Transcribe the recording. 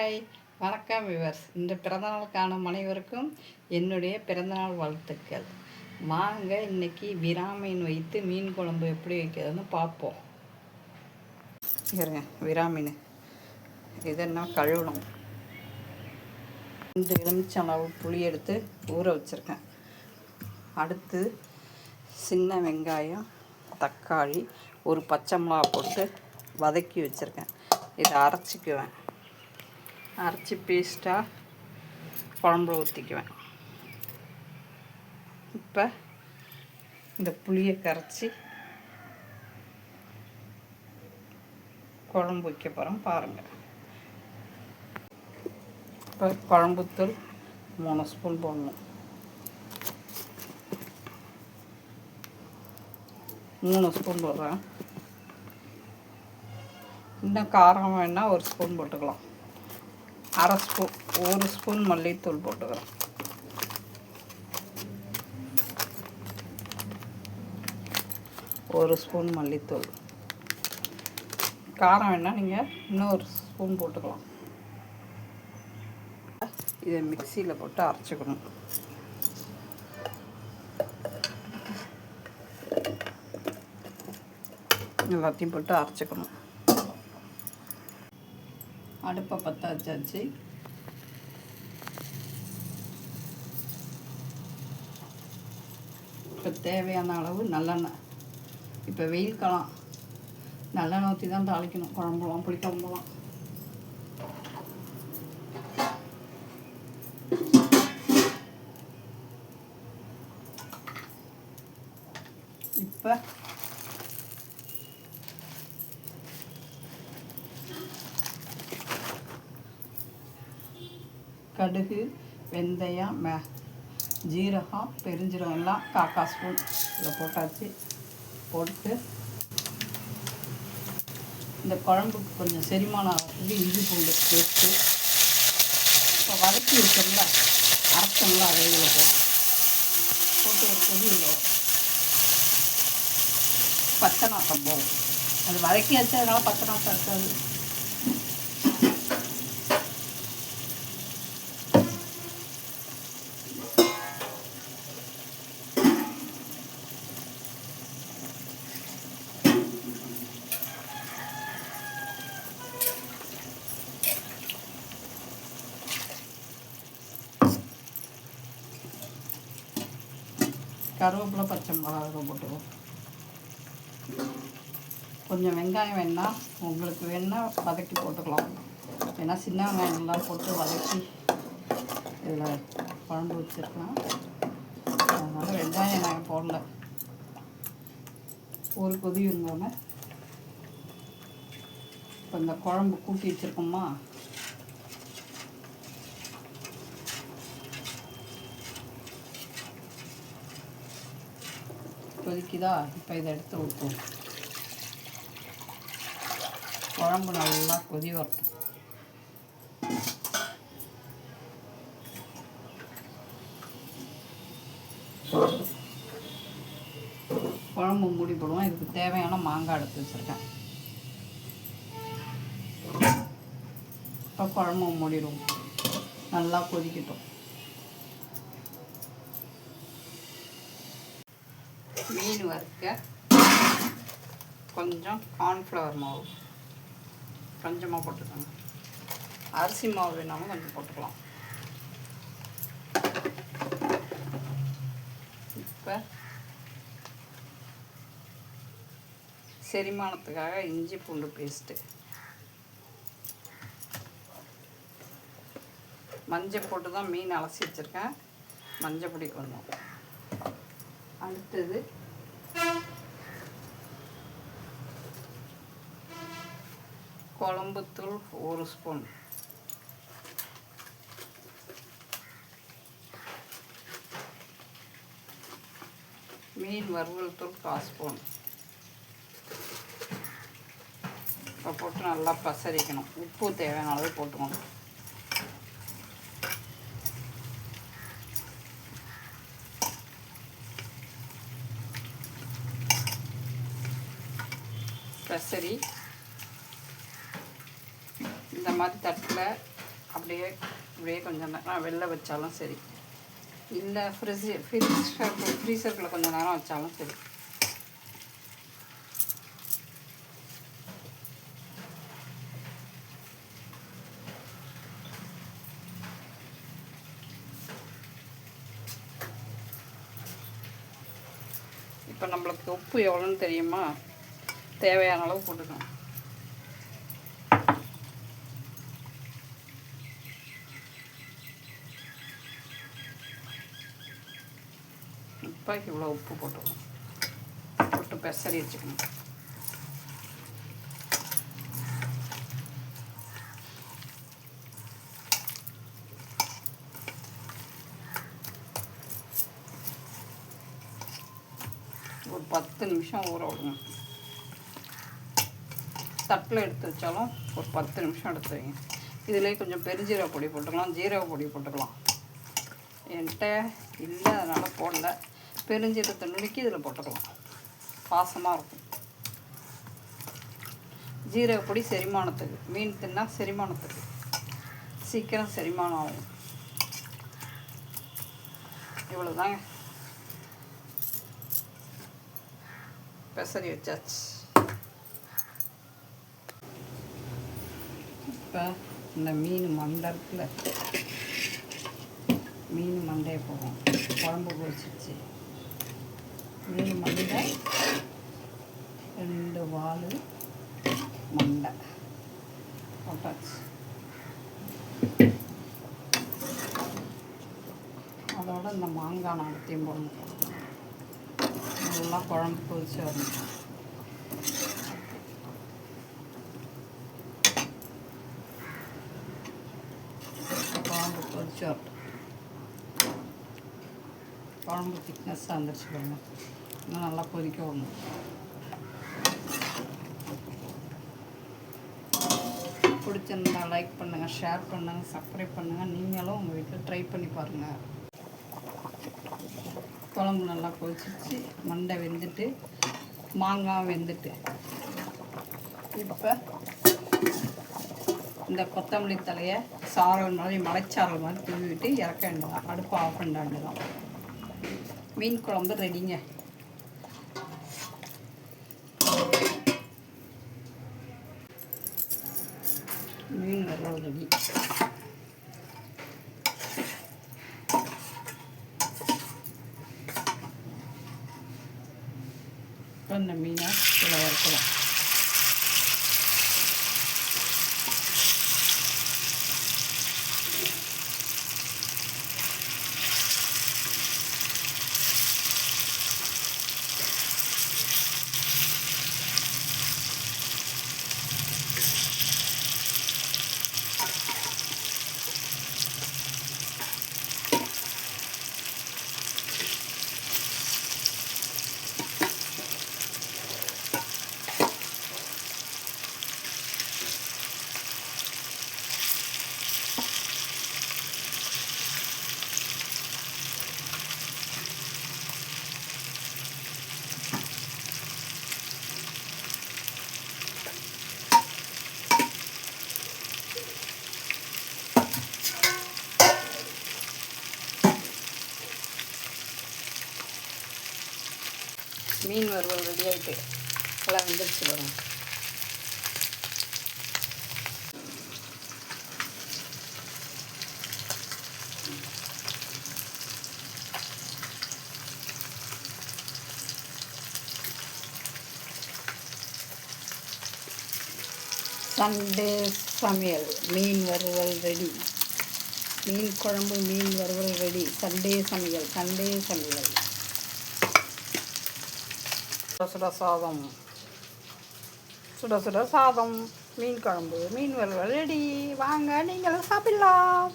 Hi, வணக்கம் viewers. இந்த பிறந்தநாள் காணும் அனைவருக்கும் என்னுடைய பிறந்தநாள் வாழ்த்துக்கள். வாங்க இன்னைக்கு விராமீன் வைத்து மீன் குழம்பு எப்படி வைக்கிறதுன்னு பார்ப்போம். இருங்க, விராமீன் இதெல்லாம் கழுவணும். 2 எலுமிச்சம்பழம் புளி எடுத்து ஊற வச்சுருக்கேன். அடுத்து சின்ன வெங்காயம், தக்காளி, ஒரு பச்சை மிளகா போட்டு வதக்கி வச்சுருக்கேன். இதை அரைச்சிக்குவேன். அரைச்சி பேஸ்ட்டாக குழம்புல ஊற்றிக்குவேன். இப்போ இந்த புளியை கரைச்சி குழம்பு வைக்க போகிறோம், பாருங்கள். இப்போ குழம்புத்தூள் 3 ஸ்பூன் போடணும். 3 ஸ்பூன் போடுறேன். இன்னும் காரம் வேணால் 1 ஸ்பூன் போட்டுக்கலாம். 1 ஸ்பூன் மல்லித்தூள் போட்டுக்கிறோம். ஒரு ஸ்பூன் மல்லித்தூள். காரம் வேணால் நீங்கள் இன்னும் 1 ஸ்பூன் போட்டுக்கலாம். இதை மிக்சியில் போட்டு அரைச்சிக்கணும். எல்லாத்தையும் போட்டு அரைச்சிக்கணும். அடுப்பை பற்ற வச்சாச்சு. இப்போ தேவையான அளவு நல்லெண்ணெய். இப்போ வெயில் காலம், நல்லெண்ணெய் ஊற்றி தான் தாளிக்கணும். குழம்புலாம் புளிக்குழம்புலாம். இப்போ கடுகு, வெந்தயம், ஜீரகம், பெருஞ்சீரகம் எல்லாம் 1/4 ஸ்பூன் இதில் போட்டாச்சு. போட்டு இந்த குழம்புக்கு கொஞ்சம் செரிமானம் ஆகிறதுக்கு இஞ்சி பூண்டு பேஸ்ட்டு இப்போ வதக்கி வச்சோம்ல, அரைச்சோம்ல, அதை இதில் போட்டு ஒரு கொதி விடும். பச்சை நாட்டம் போகும். அது வதக்கி வச்சதுனால பச்சை நாட்டம் இருக்காது. கருவேப்பிலை, பச்சை மிளகா போட்டுருவோம். கொஞ்சம் வெங்காயம் வேணால் உங்களுக்கு வேணால் வதக்கி போட்டுக்கலாம். ஏன்னா சின்ன வெங்காயம் நல்லா போட்டு வதக்கி இதில் குழம்பு வச்சுருக்கலாம். அதனால் வெங்காயம் நாங்கள் போடல. ஒரு கொதி இருந்தோன்னே இப்போ இந்த குழம்பு கூட்டி வச்சுருக்கோமா, கொதிக்குதா, இப்போ இதை எடுத்து ஊற்றுவோம். குழம்பு நல்லா கொதி வரட்டும். குழம்பு மூடி போடுவோம். இதுக்கு தேவையான மாங்காய் எடுத்து வச்சுருக்கேன். இப்போ குழம்பு மூடிடுவோம். நல்லா கொதிக்கட்டும். மீன் வறுக்க கொஞ்சம் கார்ன்ஃப்ளவர் மாவு கொஞ்சமாக போட்டுக்கோங்க. அரிசி மாவு வேணாலும் கொஞ்சம் போட்டுக்கலாம். இப்போ செரிமானத்துக்காக இஞ்சி பூண்டு பேஸ்ட்டு, மஞ்சள் போட்டு தான் மீன் அலசி வச்சுருக்கேன். மஞ்சள் பொடி கொஞ்சம். அடுத்தது குழம்புத்தூள் 1 ஸ்பூன், மீன் வறுவல் தூள் 1/4 ஸ்பூன். இப்போ போட்டு நல்லா பசரிக்கணும். உப்பு தேவையான அளவு போட்டுக்கணும். பசரி இந்த மாதிரி தட்டில் அப்படியே இப்படியே கொஞ்சம் நேரம் வெளில வச்சாலும் சரி, இல்லை ஃப்ரீசருக்குள்ளே கொஞ்சம் நேரம் வச்சாலும் சரி. இப்போ நம்மளுக்கு உப்பு எவ்வளோன்னு தெரியுமா? தேவையான அளவு போட்டுக்கணும். இப்போ இவ்வளோ உப்பு போட்டுக்கணும். போட்டு பெசரி வச்சுக்கணும். ஒரு 10 நிமிஷம் ஊற விடணும். தட்டில் எடுத்து வச்சாலும் ஒரு 10 நிமிஷம் எடுத்து வைங்க. இதிலே கொஞ்சம் பெருஞ்சீரக பொடி போட்டுக்கலாம், ஜீரக பொடி போட்டுக்கலாம். என்கிட்ட இல்லை, அதனால் போடல. பெருஞ்சீரகத்தை நுணுக்கி இதில் போட்டுக்கலாம், வாசமாக இருக்கும். ஜீரக பொடி செரிமானத்துக்கு, மீன் தின்னா செரிமானத்துக்கு சீக்கிரம் செரிமானம் ஆகும். இவ்வளோதாங்க, பெசரி வச்சாச்சு. இப்போ இந்த மீன் மண்டை இருக்குல்ல, மீன் மண்டையை போகும். குழம்பு பொரிச்சிச்சு. மீன் மண்டை, 2 வால் மண்டை போட்டாச்சு. அதோட இந்த மாங்காய் நடத்தையும் போடணும். நல்லா குழம்பு பொரிச்சு வரணும். குழம்பு பொரிச்சு வரட்டும். குழம்பு திக்னஸ்ஸாக வந்துருச்சு பாருங்க. இன்னும் நல்லா கொதிக்க விடணும். பிடிச்சிருந்தா லைக் பண்ணுங்கள், ஷேர் பண்ணுங்கள், சப்ஸ்கிரைப் பண்ணுங்கள். நீங்களும் உங்கள் வீட்டில் ட்ரை பண்ணி பாருங்கள். குழம்பு நல்லா கொதிச்சிச்சு, மண்டை வெந்துட்டு, மாங்காய் வெந்துட்டு. இப்போ இந்த கொத்தமல்லி தலையை சாரல் மாதிரி, மலைச்சாரல் மாதிரி தூவிட்டு இறக்க வேண்டியதான். அடுப்பு ஆஃப் பண்ண வேண்டியதான். மீன் குழம்பு ரெடிங்க. மீன் வறுவல் ரெடி. இப்போ இந்த மீனை இதில் வறுக்கலாம். மீன் வறுவல் ரெடி ஆகிட்டு எல்லாம் வெந்துருச்சு வரும். சண்டே சமையல் மீன் வறுவல் ரெடி. மீன் குழம்பு, மீன் வறுவல் ரெடி. சண்டே சமையல், சண்டே சமையல். சுட சாதம், சுட சுட சாதம், மீன் குழம்பு, மீன் வறுவல் ரெடி. வாங்க நீங்களும் சாப்பிடலாம்.